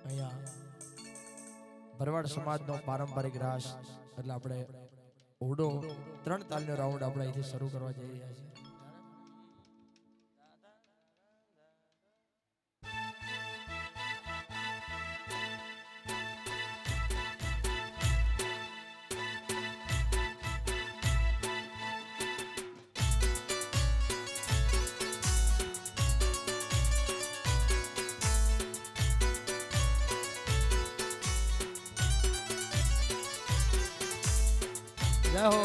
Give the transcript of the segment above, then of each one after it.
અહીંયા ભરવાડ સમાજનો પારંપરિક રાસ એટલે આપણે ઓડો 3 તાલનો રાઉન્ડ આપણે અહીંથી શરૂ કરવા જઈ રહ્યા છીએ. જય હો.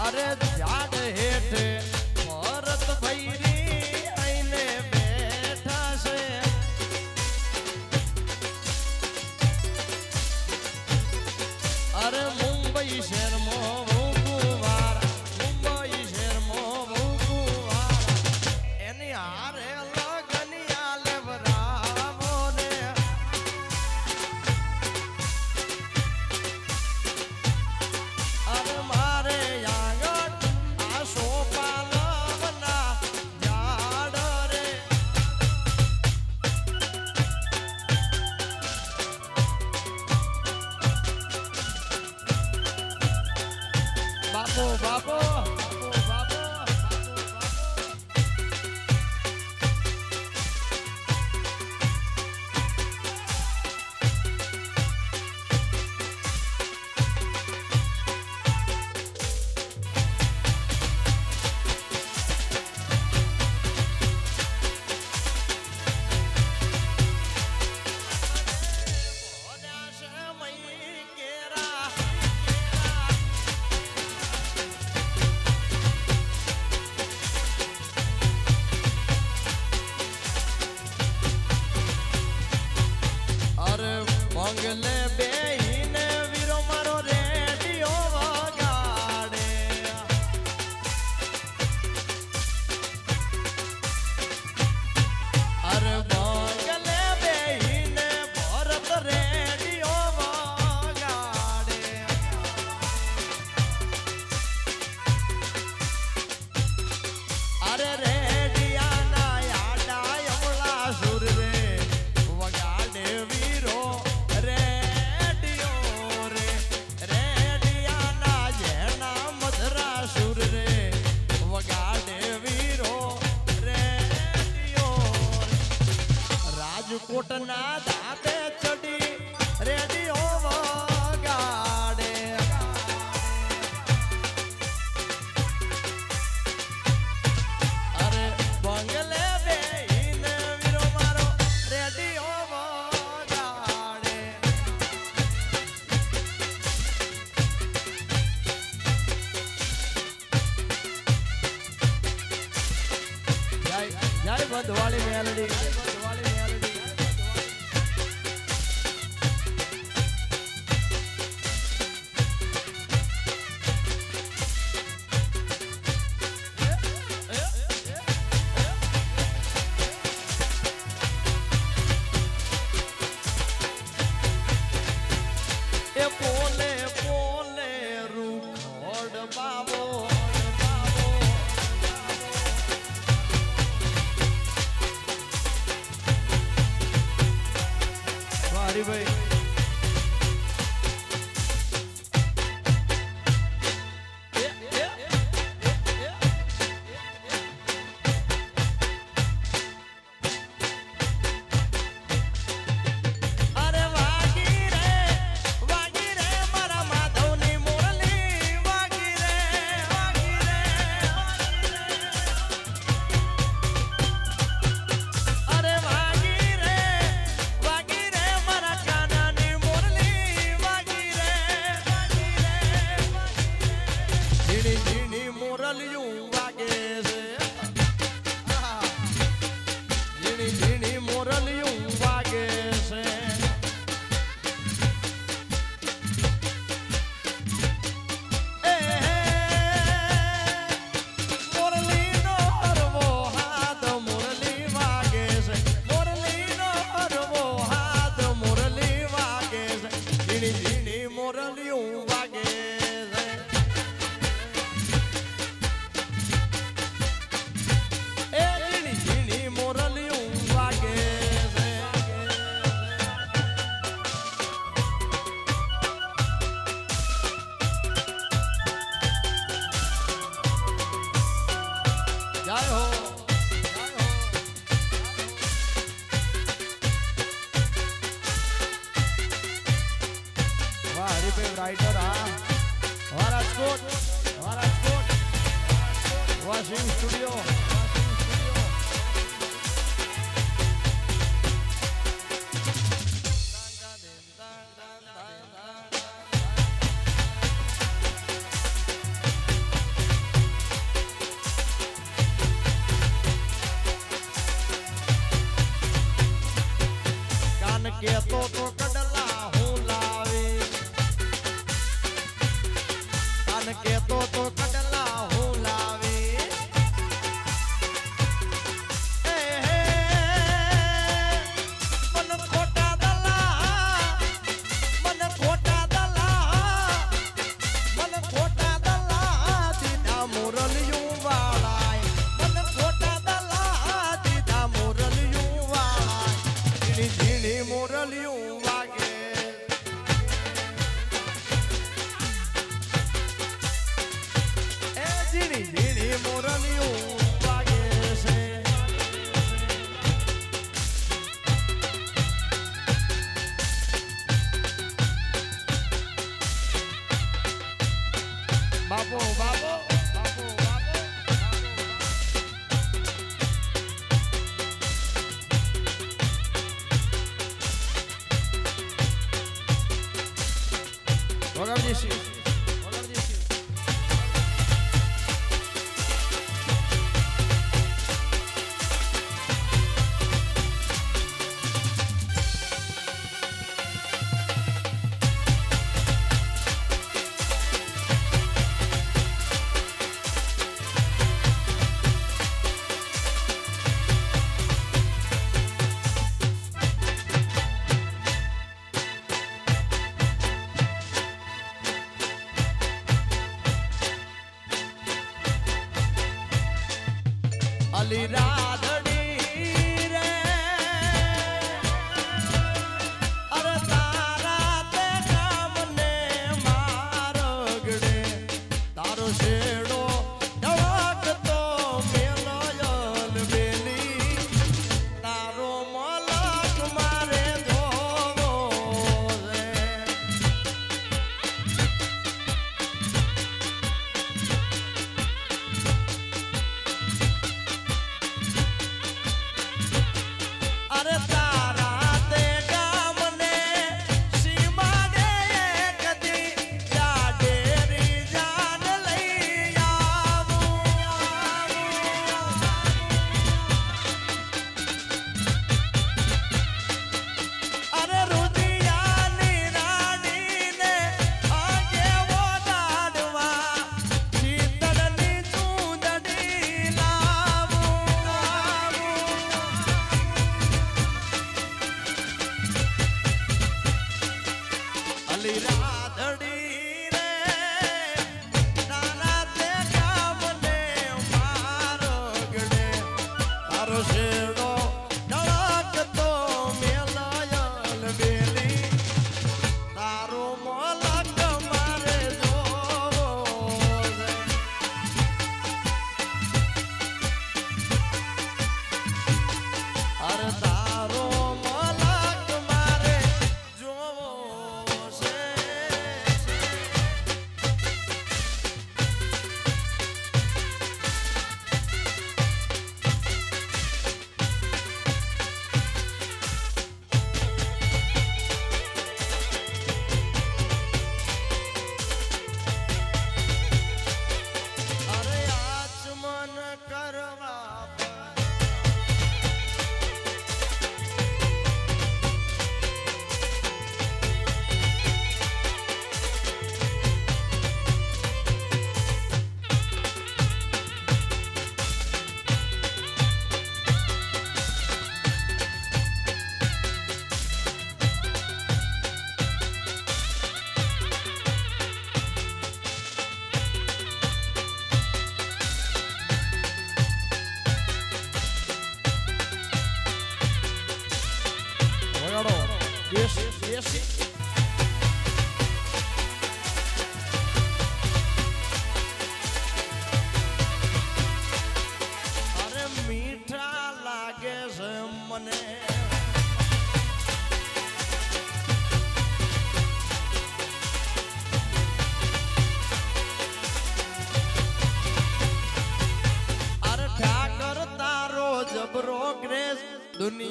અરે ઝાડ હેઠે ભરત ભૈરી આઈને બેઠા છે. અરે મુંબઈ શહેરમાં ભૂકુવાર, મુંબઈ શહેરમાં ભૂકુવાર એની હારે લગનિયા લેવરાવો રે. અરે મારે બાપો મંગલે બેહીને વીરો મારો રેડિયો વગાડે. અરે મંગલે બેહીને ભરત રેડિયો વગાડે. અરે રેડિયાના યાડા યમલા સુર રે વગાડે વીરો. રાજકોટના દાંતે ચડી રેડિયો વગાડે. અરે બંગલે બેહીને વીરો મારો રેડિયો વગાડે. જય બંધવાળી મેલડી. પોલે પોલે રૂખોડ બાબો વારી ભાઈ. રાઇટર આ રાજકોટ વાસિમ સ્ટુડિયો કેતો તો કડલા હું લાવી કાન કેતો તો કડલા હું લાવી મન ખોટા દલા દીધા મોરલિયું વાળાય મન ખોટા દલા દીધા મોરલિયું વાળાય ઝીણી મોરલિયું વાગે એ ઝીણી મોરલિયું વાગે છે બાપો બાપો વગાડજી અલી રાધડી રે અરે તારા તે કામને મારગડે તારો શેડો ડળકતો મેલયલ બેલી તારો મલક મારે જોવો રે અરે તારા તે ગામને સીમાડે કદી જાડેરી જાન લઈ આવું અરે રુદિયાની રાણીને આગેવો દાડવા શીતળની ચૂંદડી લાવું અલી રાધડી રે તારા તે કામને મારગડે તારો શેડો ડળકતો મેલયલ બેલી તારો મલક મારે જોવો છે અરે તારો મલક મારે જોવો છે અરે આચમન કરવા વગાડો દેશી અરે મીઠા લાગે છે મને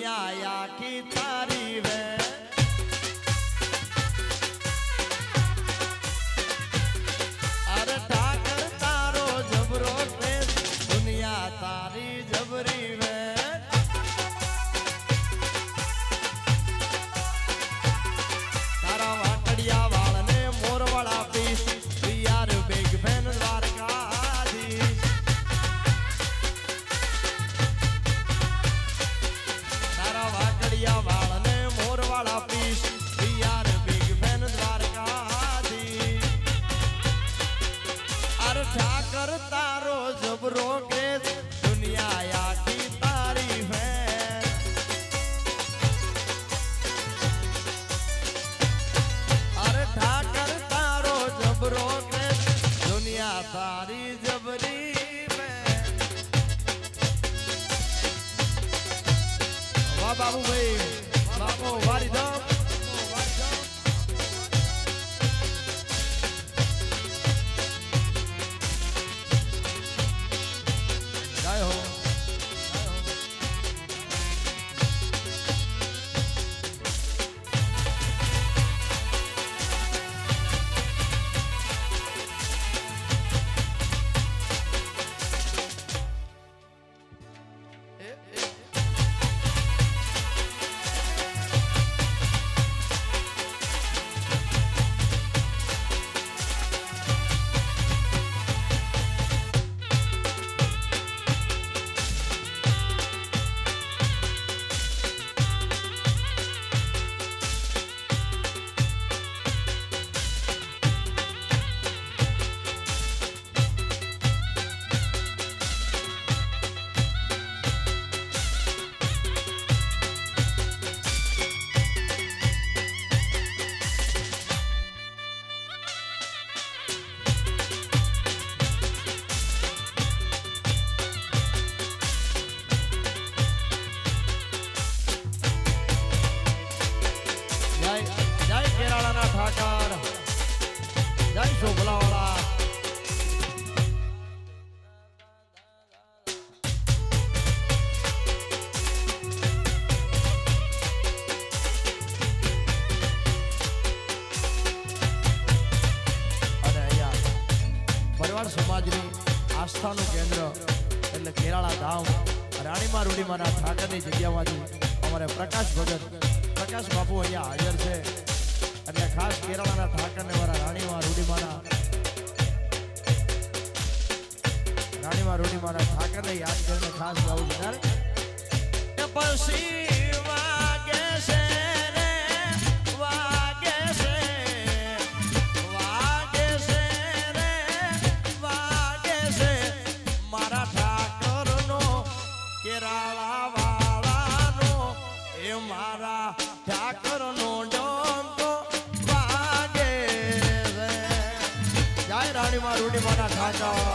दुनिया की तारी वे अरे ठाकर तारो जबरो क्रेज दुनिया तारी जबरी वे तारा वाकड़िया वालने मोर वाला पीस we are big fan Dwarkadhish तारा वाकड़िया वालने मोर वाला पीस we are big fan Dwarkadhish अरे ठाकर तारो जबरो क्रेज दुनिया की तारीफ है अरे ठाकर तारो जबरो क्रेज दुनिया तारी जबरी में वाह बाबू भाई बाबू वारी दम जय हो जय केराला ठाकर जय शोभलावाला અને અહીંયા પરિવાર સમાજની આસ્થાનું કેન્દ્ર એટલે કેરાળા ધામ રાણીમાં રૂડીમાના ઠાકરની જગ્યામાંથી અમારે પ્રકાશ ભગત પ્રકાશ બાપુ અહીંયા હાજર છે એટલે ખાસ કેરાળાના ઠાકરને મારા રાણીમાં રૂડીમાના ઠાકરને યાદ કરીને ખાસ ગાવું છે પછી વાગે છે રે વાગે છે વાગે છે રે વાગે છે મારા ઠાકરનો કેરાળા વાળાનો એ મારા ઠાકરનો ડંકો વાગે છે જય રાણીમાં રૂડીમાના ઠાકર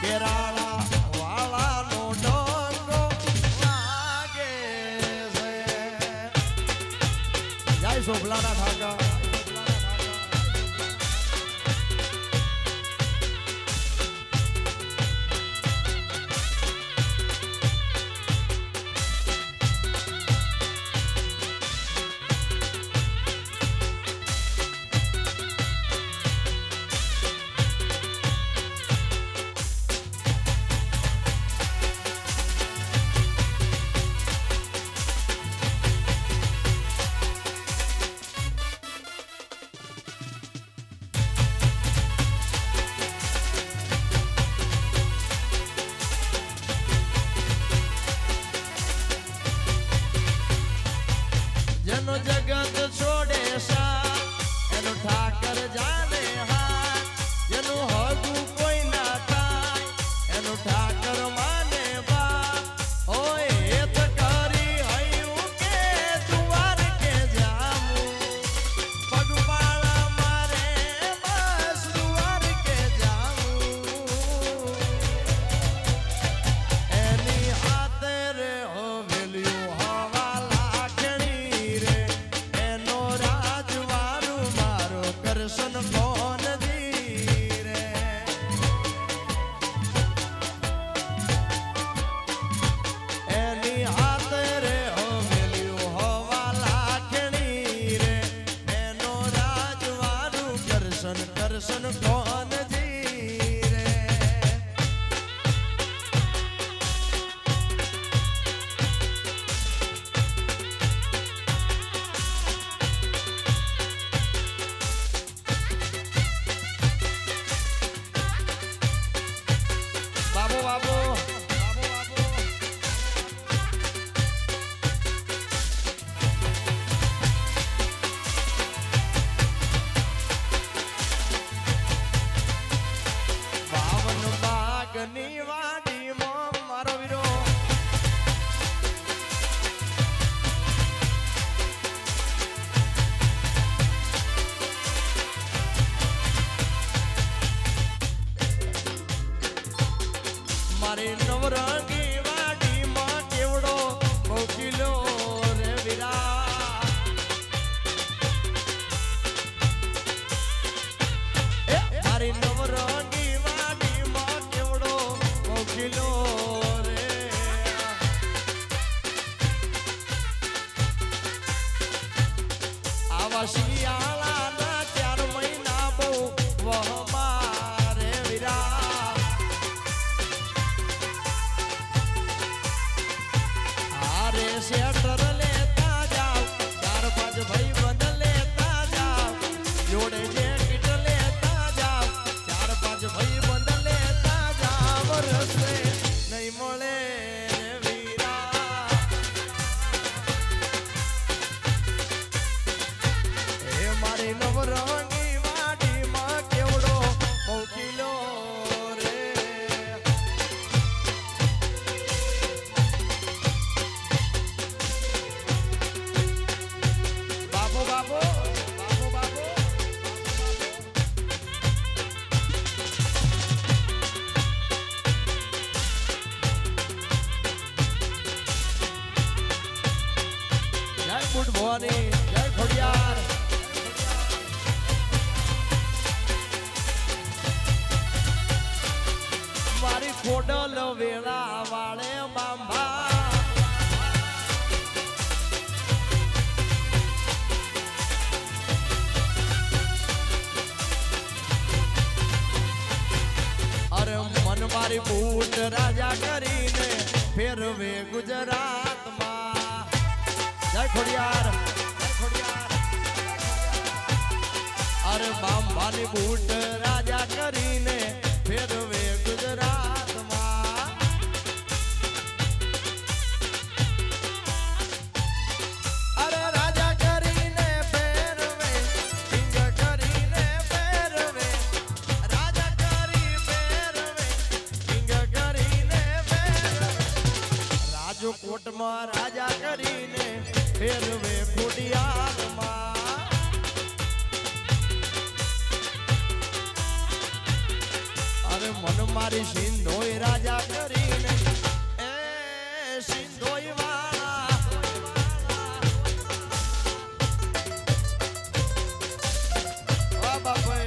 કેરાળા વાળાનો ડંકો લાગે છે જય શોભલાના ઠાકર આવા શિયાળાના 4 મહિના બહુ વહમારે વીરા આરે શેટર લેતા જાવ 4-5 ભાઈ બંધ લેતા જાવ જોડે જેકેટ લેતા જાવ 4-5 ભાઈ બંધ લેતા જાવ રસ્તે નહીં મળે નવરંગી વાડીમાં કેવડો મોકીલો રે બાબો બાબો બાબો બાબો જય ગુડ મોર્નિંગ જય ખોડિયાર મારી ખોડલ વેળા વાળે બાંભા અરે મન મારી બૂટ રાજા કરીને ફેરવે ગુજરાતમાં જય ખોડિયાર જય ખોડિયાર અરે બાંભાની બૂટ રાજા કરીને ફેરવે ગુજરાતમાં અરે રાજા કરીને ફેરવે સિંગ કરીને ફેરવે રાજા કરી ફેરવે સિંગ કરીને ફેરવે રાજકોટમાં રાજા કરીને ફેરવે ખોડિયારમાં મન મારી સિંધોય રાજા કરીને એ સિંધોય વાળા ઓ બાપા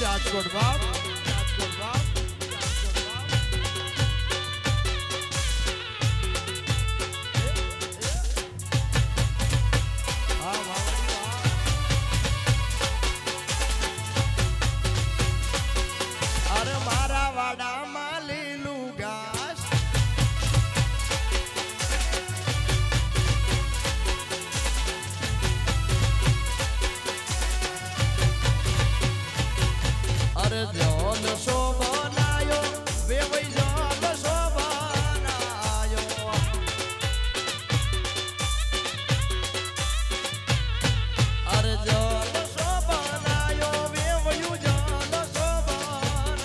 રાજકોટ બાપ રાજકોટ બાપ અરે મારા વાડામાં લીલું ઘાસ અરે જોન શોભનાયો વેવઈ જોન શોભનાયો અરે જોન શોભનાયો વેવયું જોન શોભનાયો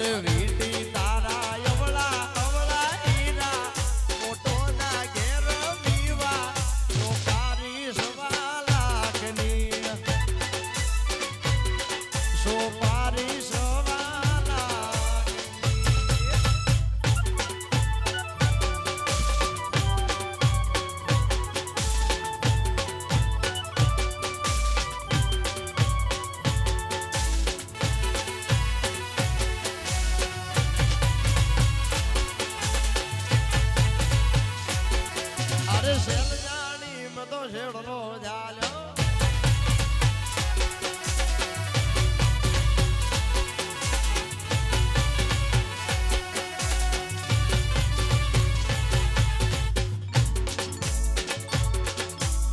અરે વીટી તારા અવળા અવળા હીરા મોટો ના ઘેર દીવા તો તારી સવા લાખની સોપારી સવા લાખની અરે શેલ જાણી મેં તો શેડનો જાલ્યો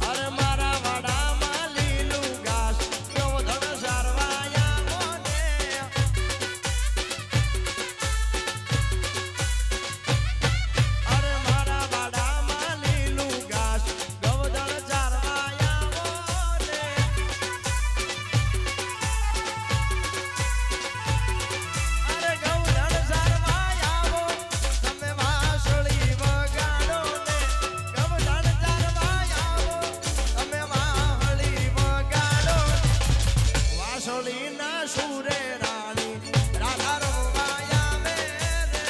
અરે મારા વાડામાં લીલું ઘાસ ગોધણ સારવાયા મોને અરે મારા વાડામાં લીલું ઘાસ ગોધણ સારવાયા મોને અરે ગોધણ સારવાયા મો તમે વાસળી વગાડો ને ગોધણ સારવાયા મો તમે વાહળી વગાડો વાસળીના સુરે રાણી રાધા રમવાયા મેરે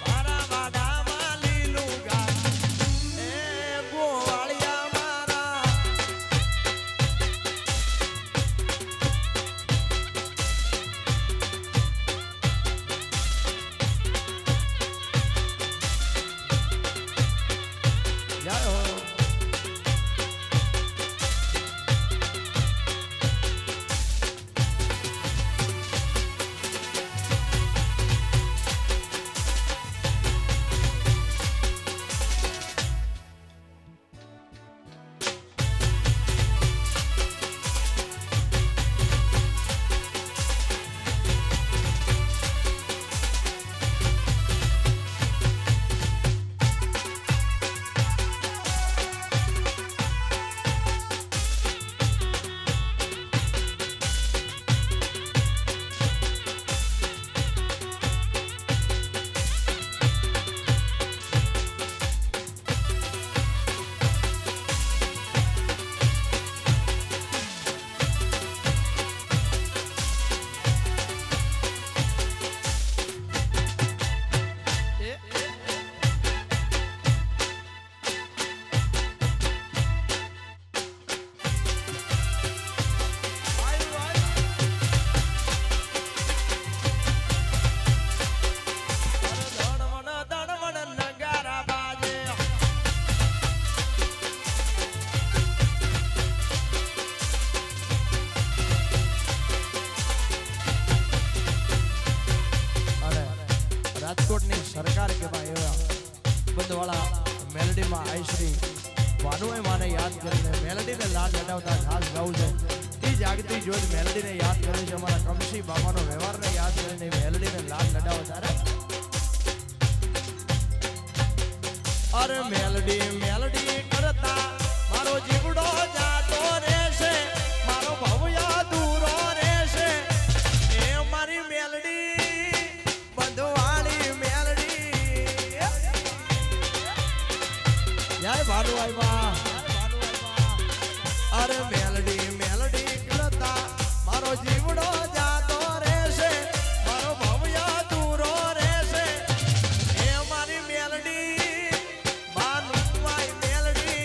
મારા વાડામાં લીલું ઘાસ એ ગોવાળિયા મારા જય હો દણવણ નગારા બાજે અને રાજકોટની સરકાર કહેવાય એવા બંધવાળા મેલડીમાં આઈશ્રી ભાનુએ માને યાદ કરીને મેલડીને લાડ લડાવતા ખાસ ગાવું છે એ જાગતી જોઈ મેલડીને યાદ કરે છે અમારા કમસી બાબાનો વ્યવહારને યાદ કરીને મેલડીને લાડ લડાવતા અરે મેલડી મેલડી કરતા મારો જીવડો જાતો રહેશે મારો ભવ્યા દૂરો રહેશે એ મારી મેલડી બંધવાળી મેલડી જય ભાનુ આવ્યા અરે મેલડી મેલડી કરતા મારો જીવડો જાતો રહેશે મારો ભવ્યા દૂરો રહેશે એ મારી મેલડી બાનુવાઈ મેલડી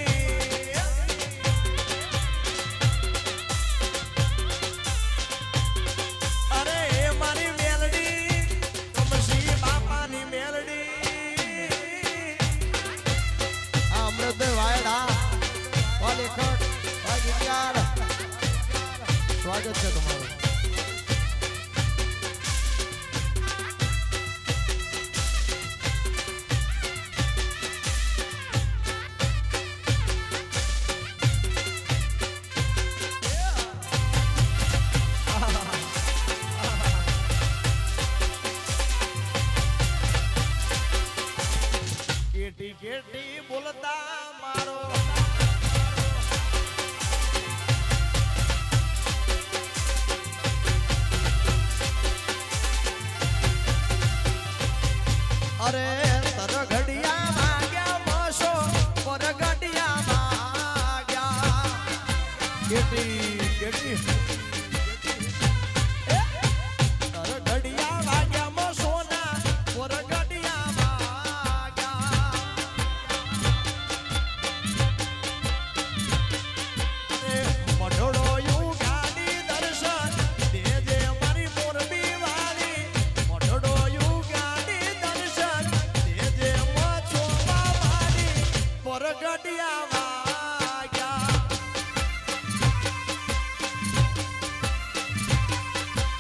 અરે એ મારી મેલડી કમસી બાપાની મેલડી આ અમૃત વાયડા વાલીખટ વાગીયાર સ્વાગત છે તમારું કેટી કેટી બોલતા મારો કેટી કેટી તર ઘડિયા વાગ્યામાં સોના પોર ઘડિયા વાગ્યા અરે મઢડો યુ ગાડી દર્શન દેજે મારી મોરબી વાળી મઢડો યુ ગાડી દર્શન દેજે મચોવા વાળી પોર ઘડિયા વાગ્યા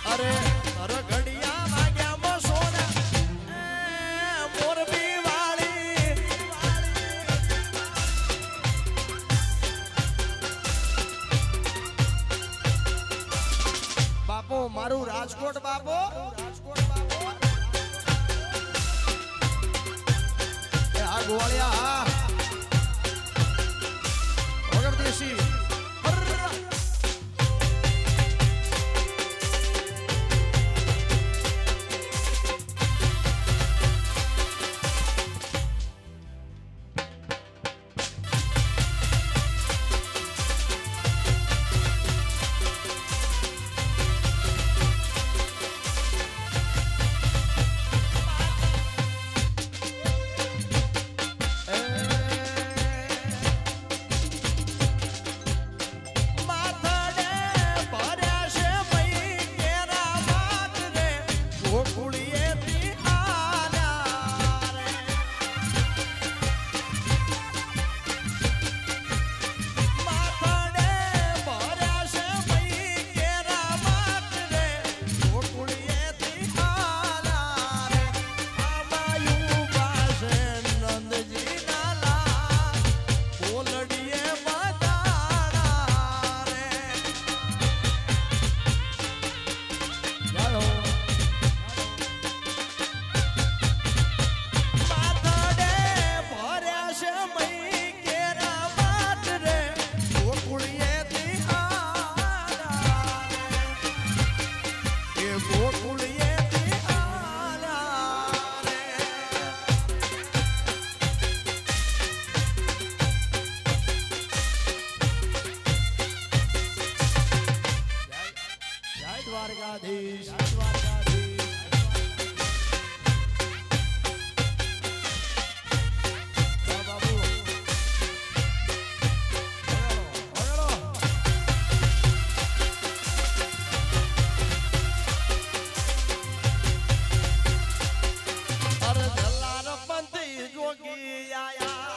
અરે તર ઘડિયા વાગ્યામાં સોના મોરબી વાળી બાપો મારું રાજકોટ બાપો એ આ ગોળિયા વગર દેશી દ્વારકાધીશ દ્વારકાધીશ બાબુ અરે જલ્લાર પંથી જોગી આયા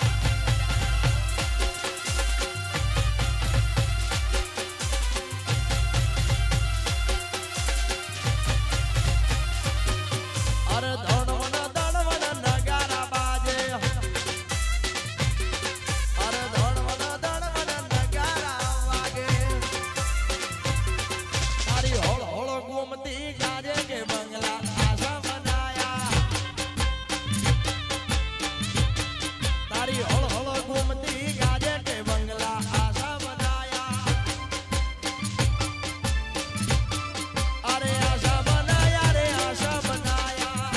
અરે ધણવન નગારા બાજે અરે ધણવન નગારા વાગે તારી હોળ હોળ ગોમતી ગાજે કે બંગલા આશા બનાયા તારી હોળ હોળ ગોમતી ગાજે કે બંગલા આશા બનાયા અરે આશા બનાયા રે આશા બનાયા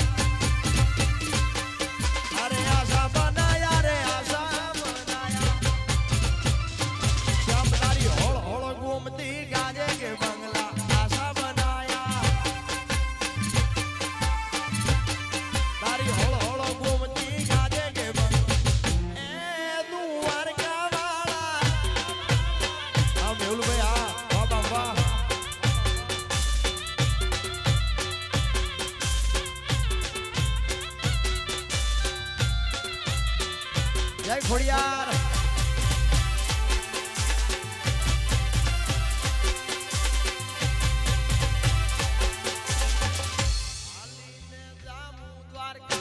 અરે આશા બનાયા રે આશા બનાયા શ્યામ તારી હોળ હોળ ગોમતી ગાજે કે બંગલા આશા બનાયા તારી હોળ હોળ ગોમતી ગાજે કે બંગલા એ દ્વારકા વાળા આ મેહુલભાઈ હા વાહ વાહ જય ખોડિયાર હાલીને જામું દ્વારકા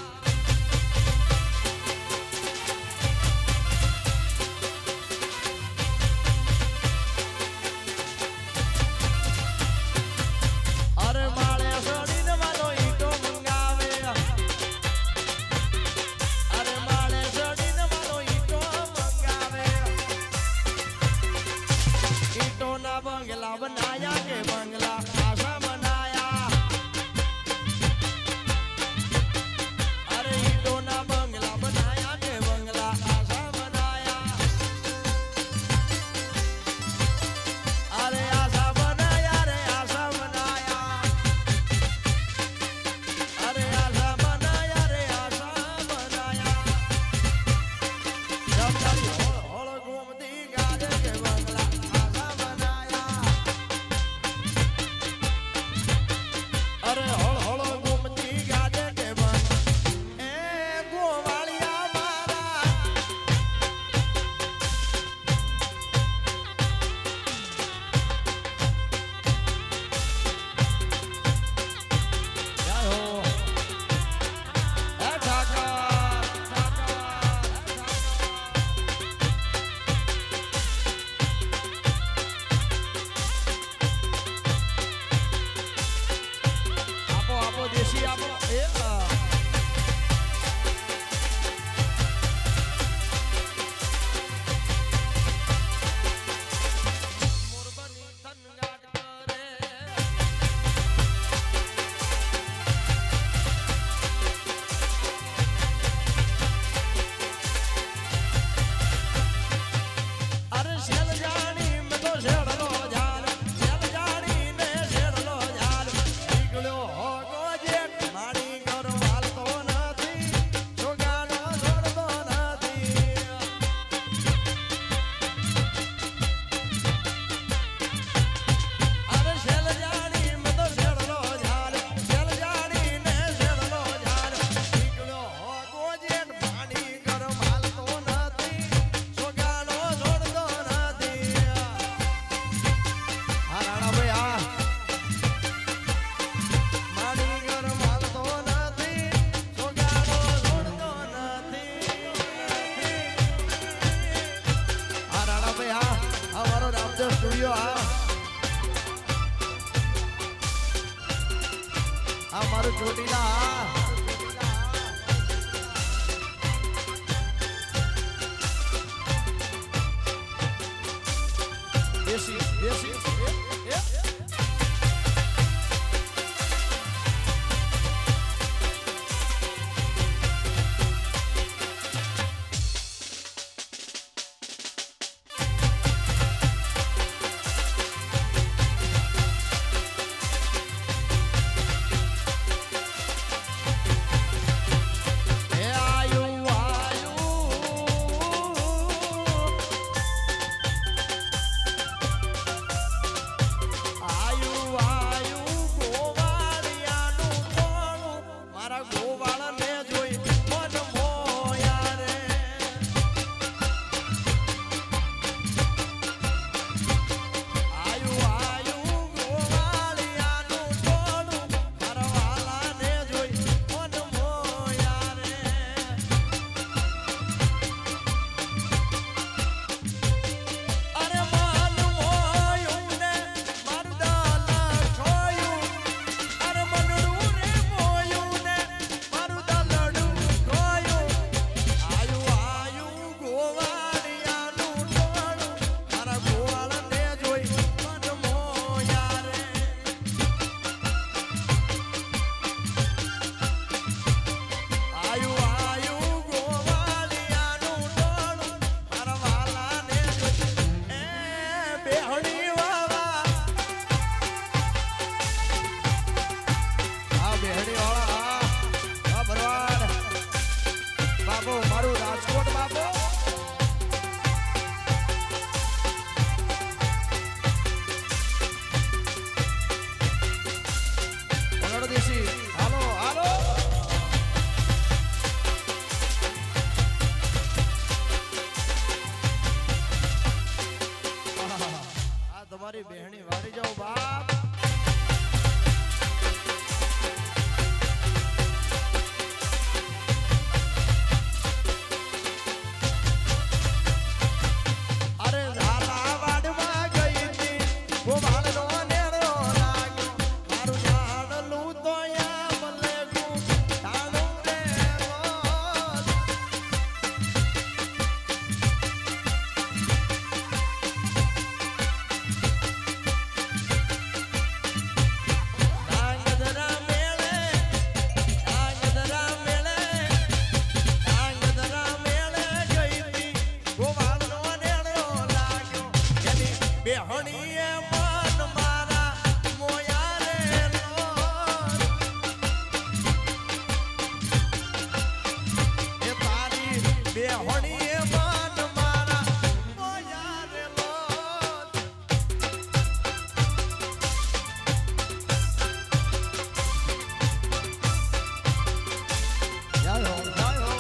અરે માળે સડીને વાલો ઈટો મંગાવે અરે માળે સડીને વાલો ઈટો મંગાવે ઈટોના બંગલા બનાયા કે બંગલા આશા બનાયા અરે ઈટોના બંગલા બનાયા કે બંગલા આશા બનાયા જોજો આ મારું ચોટીલા દેશી દેશી તમારી બહેણી વારી જાઓ બાપ અરે ઝાલા વાડમાં ગઈ હતી ગોવાળનો નેરો લાગ્યો મારું જાણલું તો યામ લેગું ઠાણું રે બેહણીએ મન મારા મોયા રે એ તારી બેહણીએ મન મારા મોયા રે જાયો જાયો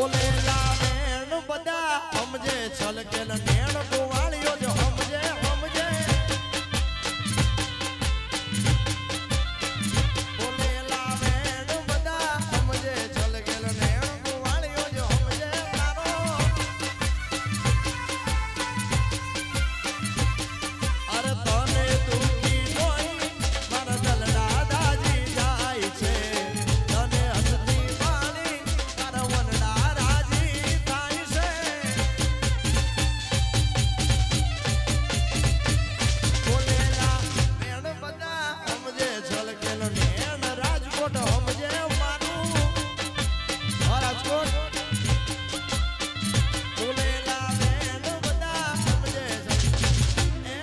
બોલેલા વેણ બધા સમજે છલકેલ નેણ ગોવાળિયો જ સમજે સમજે બોલેલા વેણ બધા સમજે છલકેલ નેણ ગોવાળિયો જ સમજે તારો અરે તને દુખી જોઈ મારા દલડા દાજી જાય છે તને હસતી પાણી તારા વનડા રાજી થાય છે બોલેલા વેણ બધા સમજે છલકેલ નેણ રાજકોટ સમજે મારું રાજકોટ બોલેલા વેણ બધા સમજે એ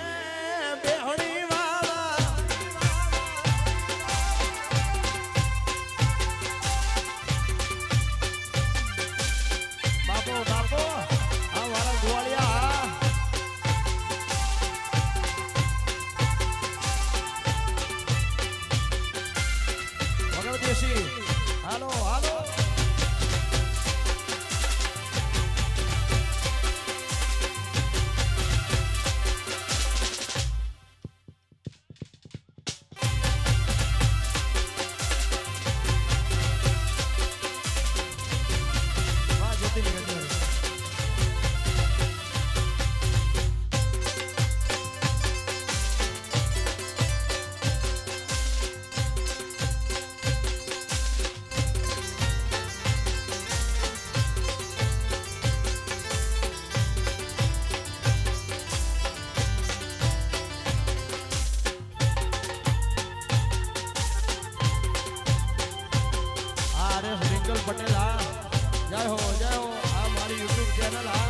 બેહણી વાળા બાપો બાપો આ વાળા ગોવાળિયા વગર દેશી હાલો હાલો વાહ જતી નીકળી અરે રિંકલ પટેલ હા જય હો આ મારી યુટ્યુબ ચેનલ હા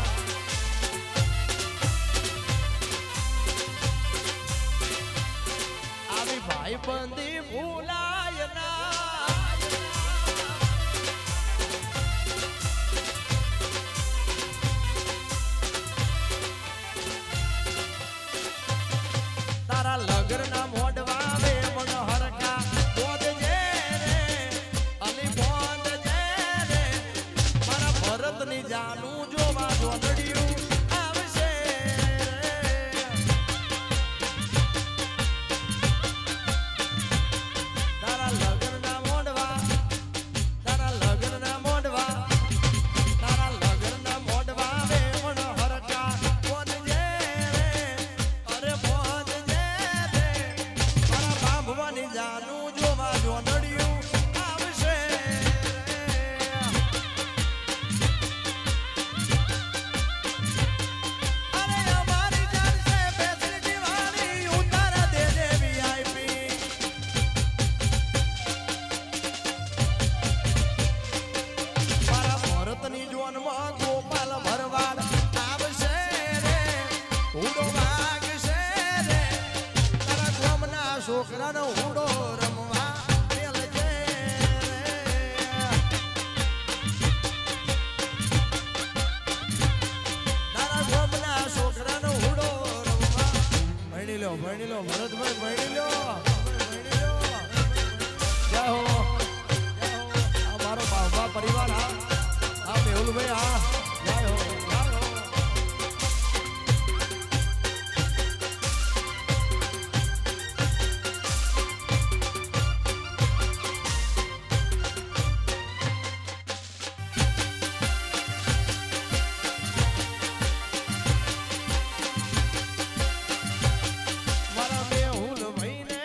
આવી ભાઈ બંધી ભૂલાય ના તારા લગન ના મોઢવા વે મન હરકા બોધજે રે અલી બોધજે રે મારા ભરત ની જાનું જોવા જોડડ્યું આવશે તારા લગન ના મોઢવા તારા લગન ના મોઢવા તારા લગન ના મોઢવા વે મન હરકા બોધજે રે અરે બોધજે રે મારા બાંભવાની જાનું જોવા જોડડ્યું આવશે અરે અમારી જાન છે ફેસિલિટી વાળી ઉતાર દેજે VIP મારા ભરતની જોનમાં ગોપાલ ભરવાડ આવશે રે ઉડો વાગશે રે તારા ગામના છોકરાનો ઉડો રમવા મેલજે રે તારા ગામના છોકરાનો ઉડો રમવા ભણી લો ભરતભાઈ ભણી લો જય હો આ મારો બાબા પરિવાર આ મેહુલભાઈ જય હો મારા મેહુલભાઈને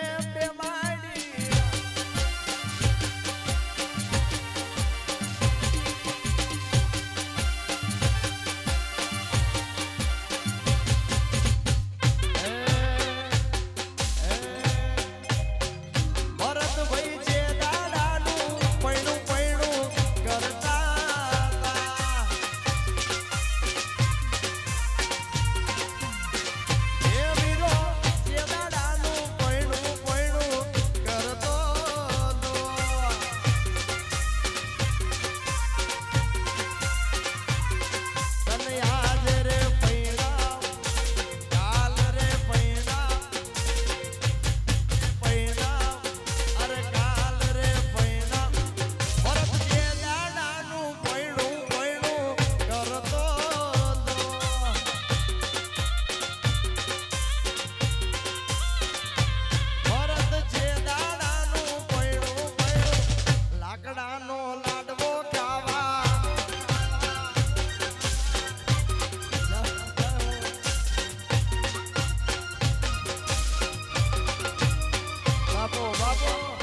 બાપો બાપો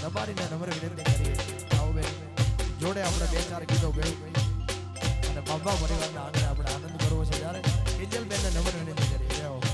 રબારીને નમ્ર વિનંતી કરીએ આવો બેન જોડે આપણે બે ચાર ગીતો ગાયું અને બાબા પરિવારના આનંદ આપણે આનંદ કરવો છે ત્યારે કિંજલ બેનને નમ્ર વિનંતી કરીએ આવો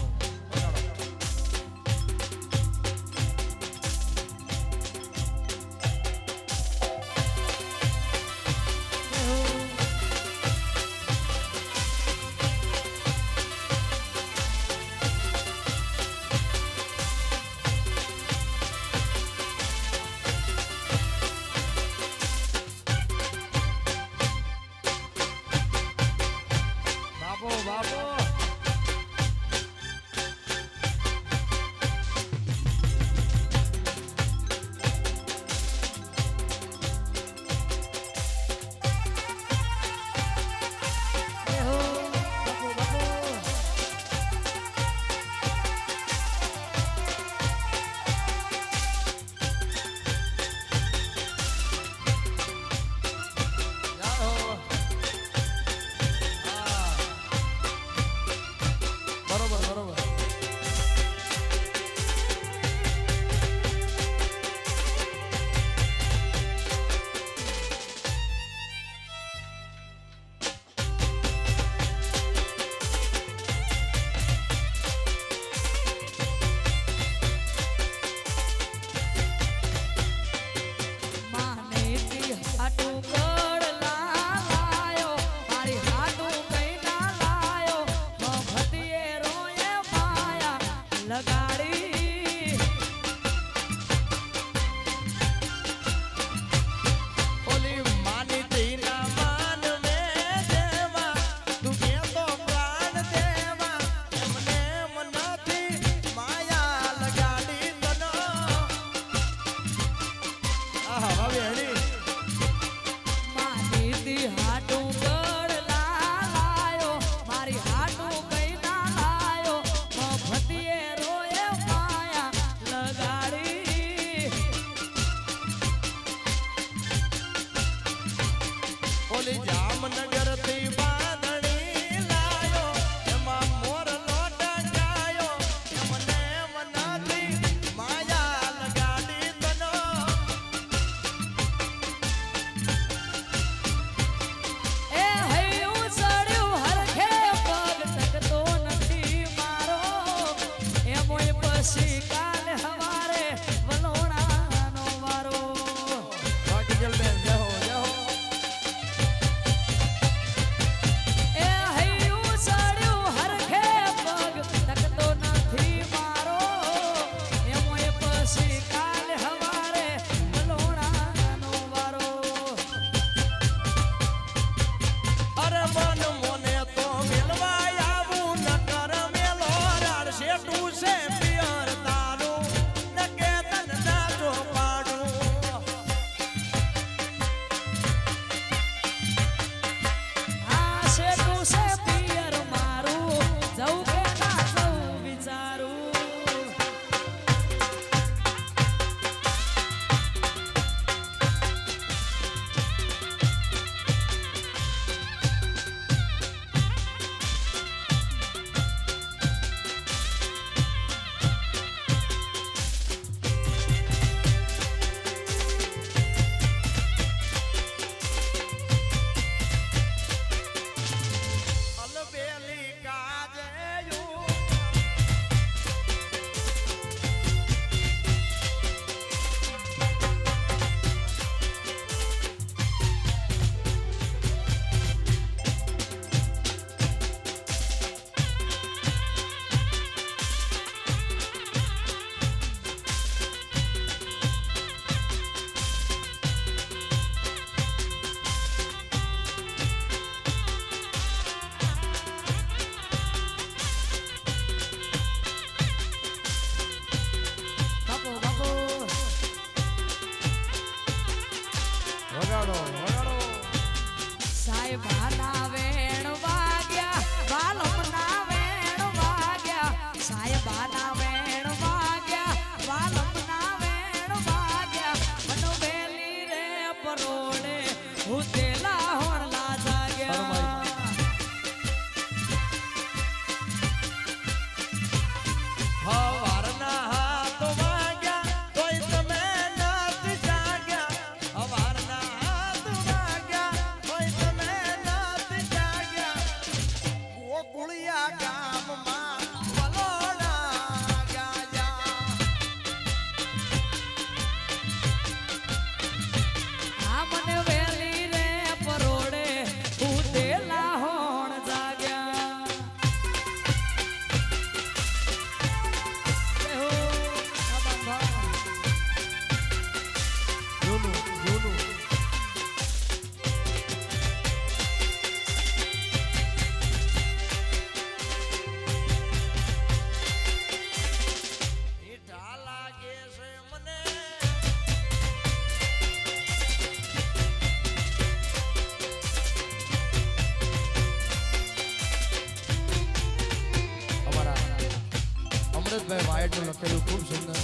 અમૃતભાઈ વાયડનું લખેલું ખૂબ સુંદર.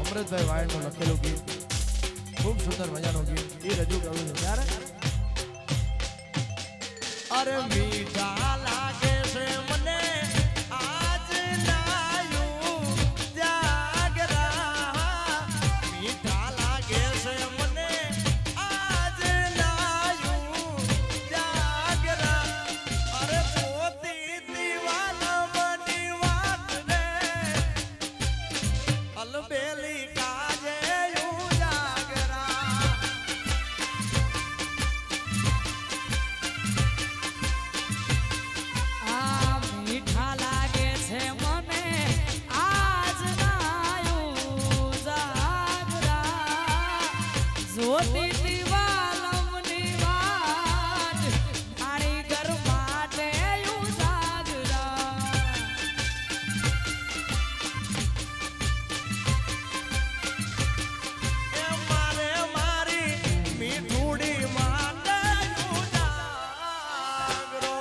અમૃતભાઈ વાયડનું લખેલું ગીત ખૂબ સુંદર મજાનું ગીત એ રજૂ કરું છું. ત્યારે અરે મીઠા લાગે છે મને આજ નાયું જાગરા, મીઠા લાગે છે મને આજ નાયું જાગરા. અરે પોતી દીવાના બની વાત રે અલબેલી કાજે જાગરા. મીઠા લાગે છે મને આજ નાયું જાગરા, જોતી દિવાલમની વાત તારી ઘર માટે યુ જાગરા. એ મારે મારી મીઠુડી માટે જાગરો.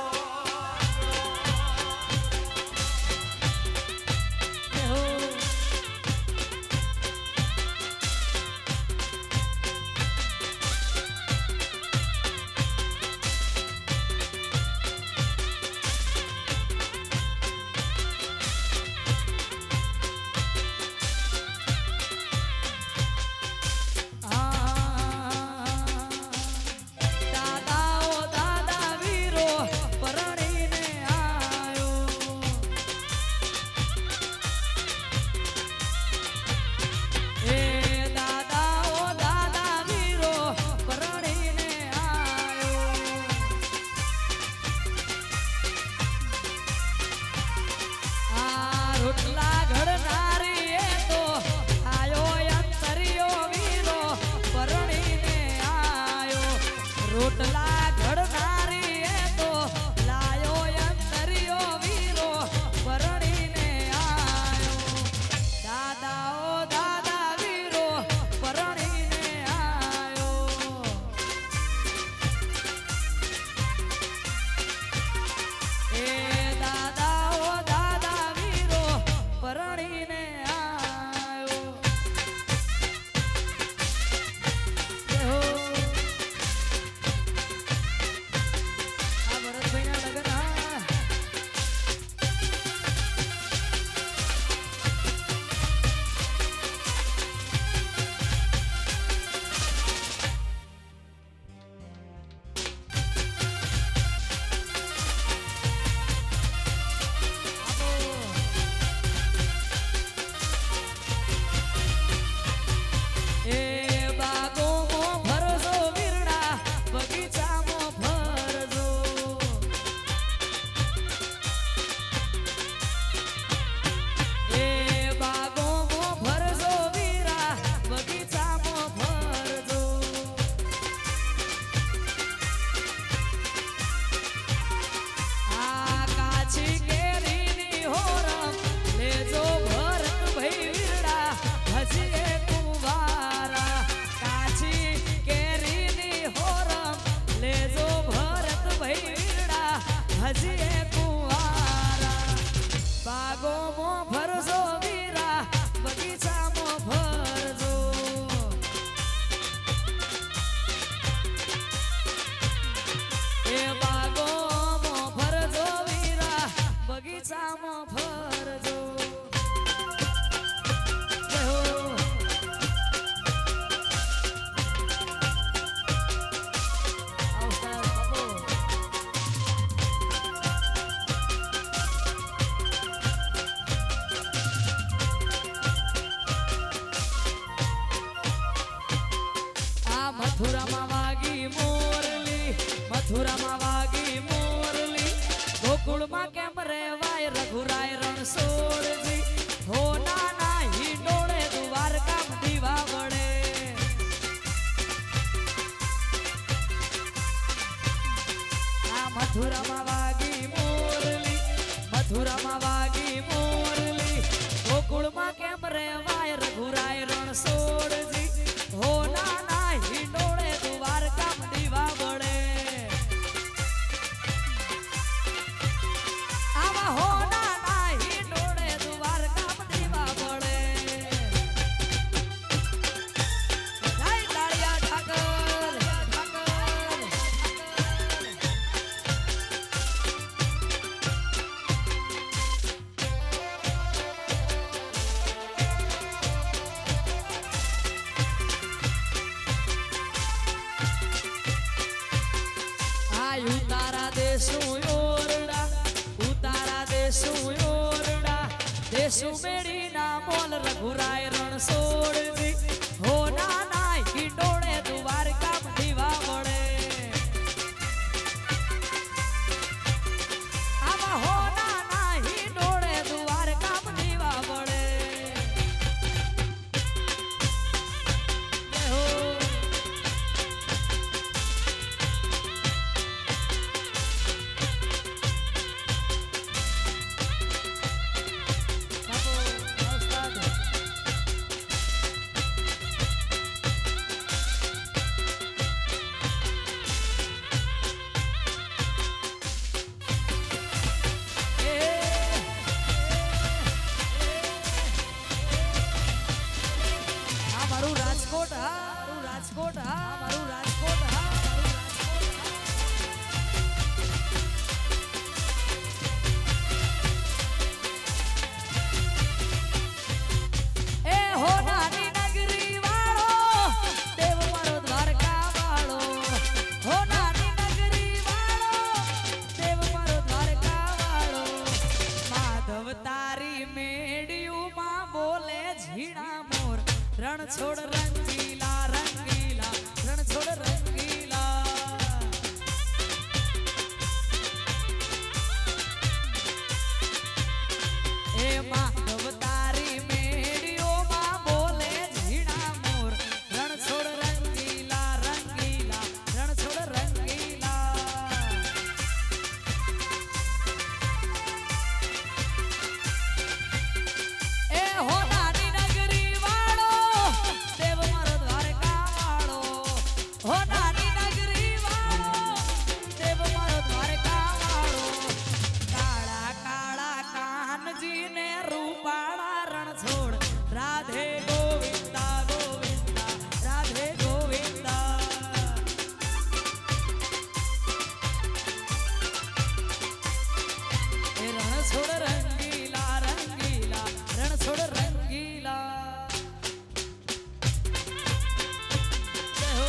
દાદા ઓ દાદા વીરો પરણીને આયો, એ દાદા ઓ દાદા વીરો પરણીને આયો. આ રોટલા ઘડનારી એ તો આયો અંતરિયો વીરો પરણીને આયો, રોટલા ઘડનારી એ તો લાયો અંતરિયો વીરો પરણીને આયો. દાદા ઓ દાદા વીરો પરણીને આયો, એ દાદા ઓ દાદા વીરો પરણીને આયો. જય હો. આ ભરતભાઈના લગ્ન હા. એ બાગોમાં ફરજો વીરડા બગીચામાં ફરજો, એ બાગોમાં ફરજો વીરા બગીચામાં ફરજો. આ કાચી કેરીની હોરમ લેજો ભરતભાઈ વીરડા હજી એક કુંવારા, કાચી કેરીની હોરમ લેજો ભરતભાઈ વીરડા હજી એક કુંવારા. બાગોમાં ફરજો વીરા બગીચામાં ફરજો, એ બાગોમાં ફરજો વીરા બગીચામાં ફરજો. જય હો. આવતા બાપુ. આ મથુરામાં વાગી મોરલી, મથુરામાં વાગી મોરલી, ગોકુળમાં કેમ રેવાય રઘુરાય રણછોડજી, હો નાના હિંડોળે દ્વારકામ દીવા વડે. આ મથુરામાં વાગી મોરલી, મથુરામાં વાગી મોરલી, ગોકુળમાં કેમ રેવાય રઘુરાય રણછોડજી, હો નાના હિંડોળે દ્વારકામ દીવા વડે. સુમેડી ના બોલ રઘુરાય રણછોડજી હો ના ના હિંડોળે દ્વારકા દીવા વળે આમાં હો ના ના હિંડોળે દ્વારકા દીવા વળે હો રાજકોટ હા મારું રાજકોટ હા મારું રાજકોટ હા એ હો નાની નગરી વાળો દેવ મારો દ્વારકા વાળો હો નાની નગરી વાળો દેવ મારો દ્વારકા વાળો માધવ તારી મેડિયું માં બોલે ઝીણા મોર રણછોડ રંગીલા રંગીલા રણછોડ રંગીલા એ માધવ તારી મેડીઓમાં બોલે ઝીણા મોર રણછોડ રંગીલા રંગીલા રણછોડ રંગીલા એ હો નાની નગરી વાળો દેવ મારો દ્વારકા વાળો હો નાની નગરી વાળો દેવ મારો દ્વારકા વાળો કાળા કાળા કાનજી ને રૂપાળા રણછોડ રાધે ગોવિંદા ગોવિંદા રાધે ગોવિંદા એ રણછોડ રંગીલા રંગીલા રણછોડ રંગીલા જય હો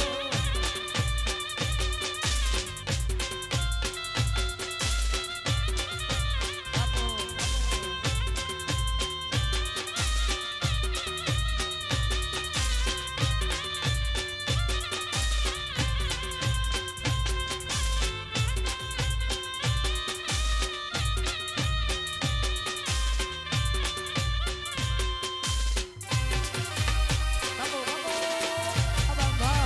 બાપો બાપો બાપો અબંબા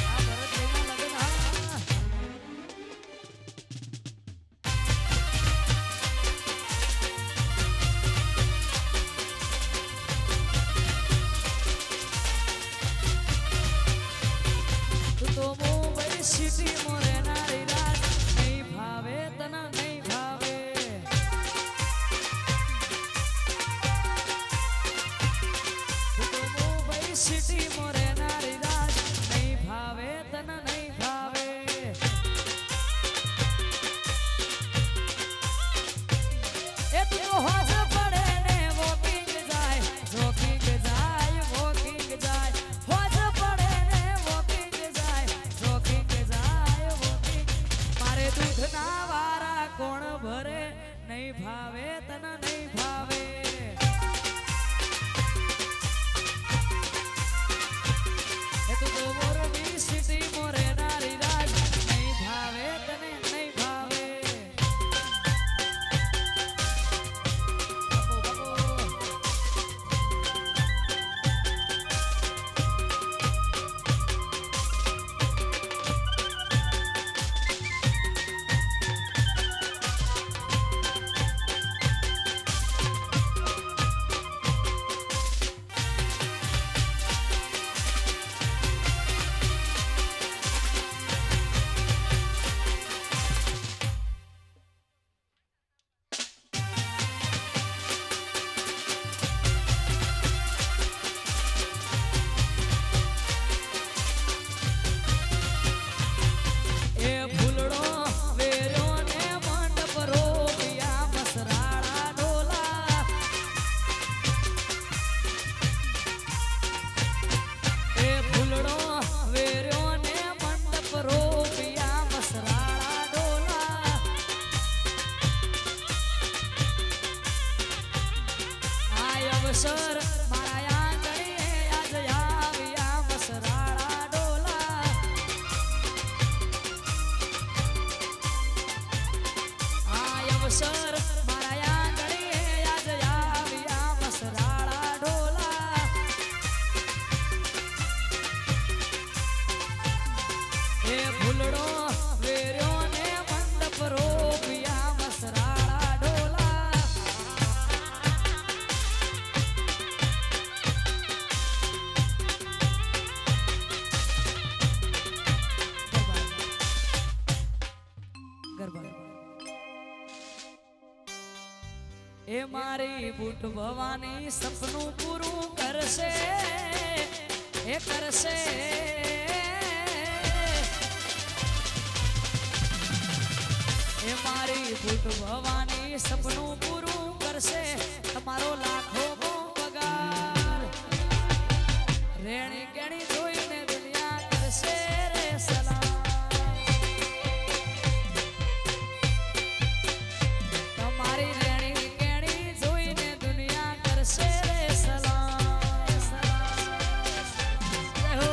આ ભરતભાઈના લગ્ન હા તું તો મુંબઈ સિટી મોરે નારી રાત નહીં ભાવે તને નહીં ભાવે તું તો મુંબઈ સિટી મોરે નારી રાત નહીં ભાવે તને નહીં ભાવે એ તું હોજ પડે ને વોકિંગ જાય જોકિંગ જાય વોકિંગ જાય હોજ પડે ને વોકિંગ જાય જોકિંગ જાય વોકિંગ મારે દૂધના વારા કોણ ભરે નહીં ભાવે તને નહીં ભાવે એ તું તો મોરબી સિટી મોરે નારી રાજ નહીં ભાવે તને નહીં ભાવે બાપો બાપો અવસર મારા આંગણીએ આજ આવ્યા મસરાળા ડોલા આ અવસર મારા આંગણીએ આજ આવ્યા મસરાળા ડોલા એ ભૂલડો વેર્યો ને મંડપ રોપ્યા મસરાળા ડોલા એ મારી બુટ ભવાની સપનું પૂરું કરશે એ કરશે એ મારી બુટ ભવાની સપનું પૂરું કરશે તમારો લાખો પગાર રેણી કેણી જોઈને દુનિયા કરશે રે સલામ તમારી રેણી કેણી જોઈને દુનિયા કરશે રે સલામ જય હો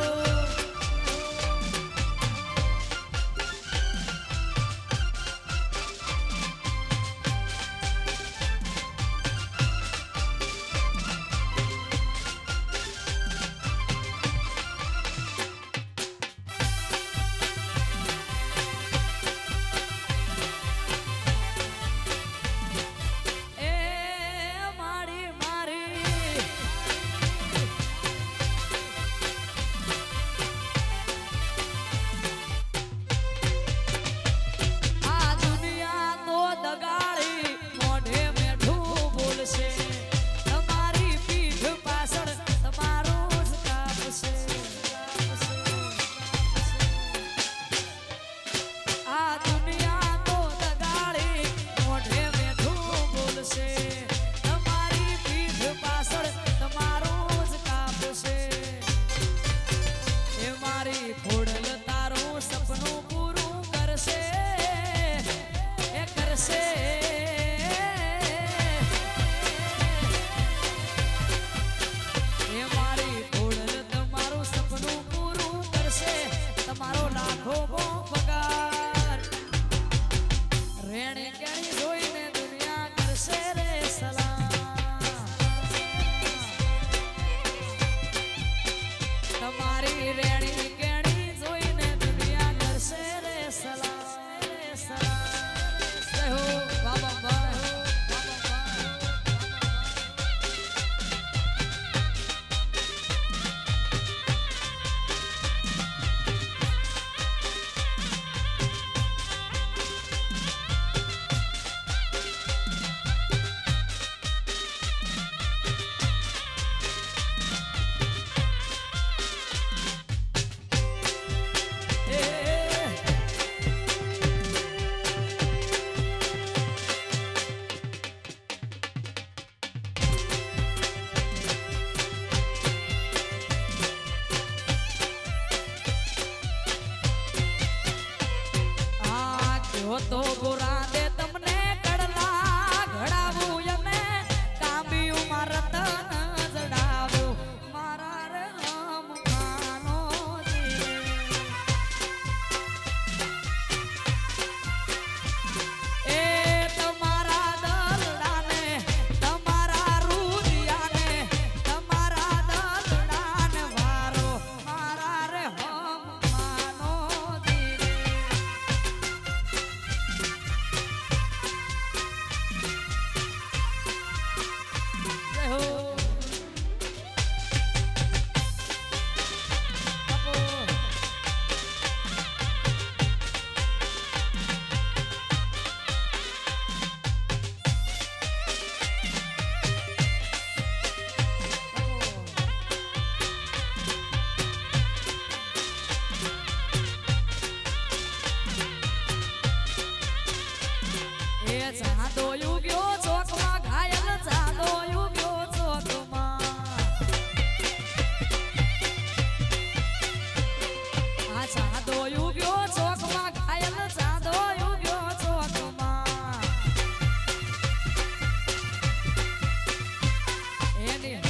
તમારી પીઠ પાછળ તમારું જ કાપશે આ દુનિયા તો દગાડી મોઢે મેઠું બોલશે તમારી પીઠ પાછળ તમારું જ કાપશે એ મારી ખોડલ તારું સપનું પૂરું કરશે એ કરશે તમારો લાખો પગાર રેણી કેણી જોઈને દુનિયા કરશે રે સલામ તમારી રેણી કેણી જોઈને દુનિયા કરશે રે સલામ જય હો બાબા ભાઈ તો ગોરા દે તમને કડલા ઘડાવું અને કાંબિયું મારા તન જડાવું મારા રે રામ ખાનો એ તમારા દલડાને તમારા રૂદિયાને તમારા દલડાને વારો મારા રે હમ ખાનો જાદો યુગ્યો ચોકમાં ઘાયલ જાદો યુગ્યો ચોકમાં આ જાદો યુગ્યો ચોકમાં ઘાયલ જાદો યુગ્યો ચોકમાં એની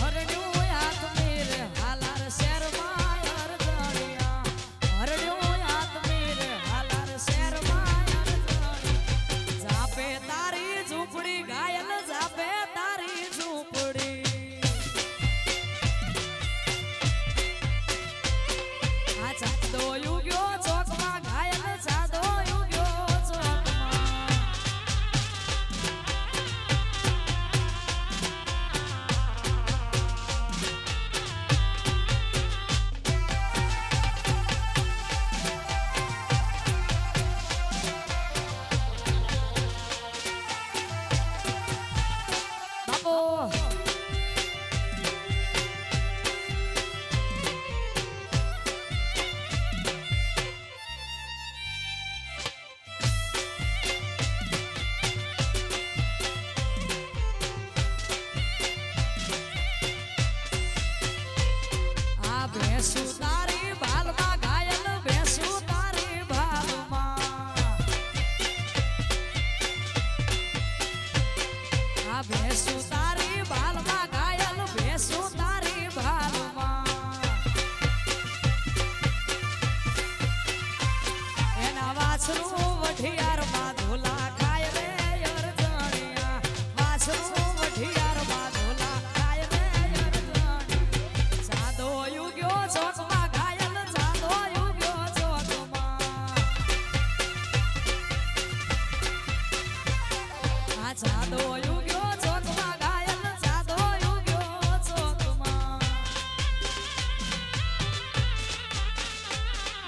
સાધો યુગ્યો ચોકમાં ઘાયલ સાધો યુગ્યો ચોકમાં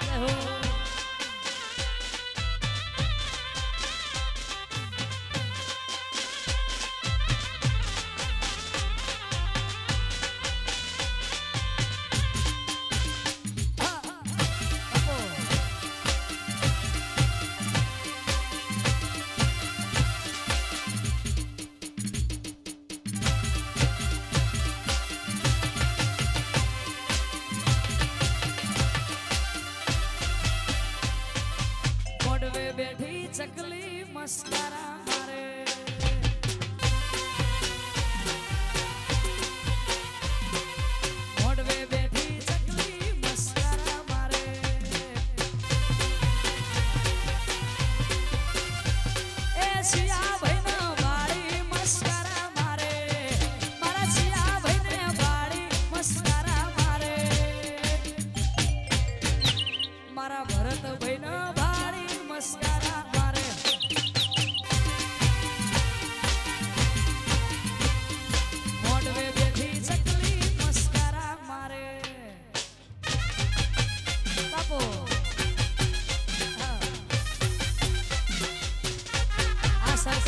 જય હો મોડવે બેઠી ચકલી મસ્કરા મારે મોડવે બેઠી ચકલી મસ્કરા મારે એ શિયા ભાઈના વાળી મસ્કરા મારે મારા શિયા ભાઈને વાળી મસ્કરા મારે મારા ભરત ભાઈના વાળી મસ્કરા મારે મોડવે બેઠી ચકલી મસ્કરા મારે બાપુ હા. આ સરસ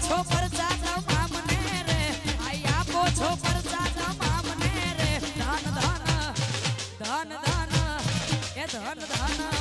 છો પરચા તમામને રે આઈ આપો છો પરચા તમામને રે ધન ધન ધન ધન એ ધન ધન